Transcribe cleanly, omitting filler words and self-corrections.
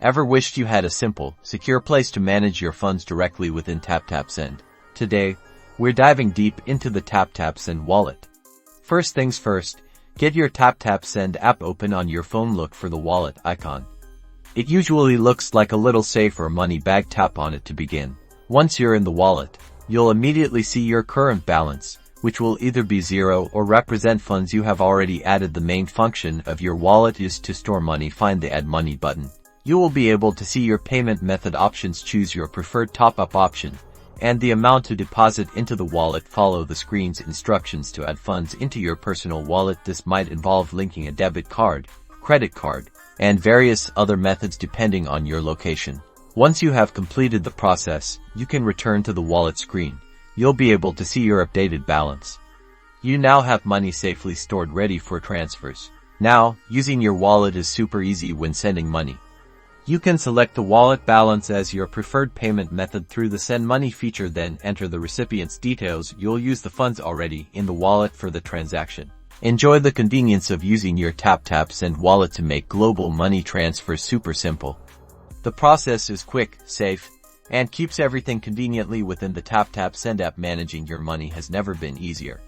Ever wished you had a simple, secure place to manage your funds directly within Taptap Send? Today, we're diving deep into the Taptap Send wallet. First things first, get your Taptap Send app open on your phone. Look for the wallet icon. It usually looks like a little safe or money bag. Tap on it to begin. Once you're in the wallet, you'll immediately see your current balance, which will either be zero or represent funds you have already added. The main function of your wallet is to store money. Find the Add Money button. You will be able to see your payment method options. Choose your preferred top-up option and the amount to deposit into the wallet. Follow the screen's instructions to add funds into your personal wallet. This might involve linking a debit card, credit card, and various other methods depending on your location. Once you have completed the process, you can return to the wallet screen. You'll be able to see your updated balance. You now have money safely stored, ready for transfers. Now, using your wallet is super easy when sending money. You can select the wallet balance as your preferred payment method through the Send Money feature, then enter the recipient's details. You'll use the funds already in the wallet for the transaction. Enjoy the convenience of using your Taptap Send wallet to make global money transfers super simple. The process is quick, safe, and keeps everything conveniently within the Taptap Send app. Managing your money has never been easier.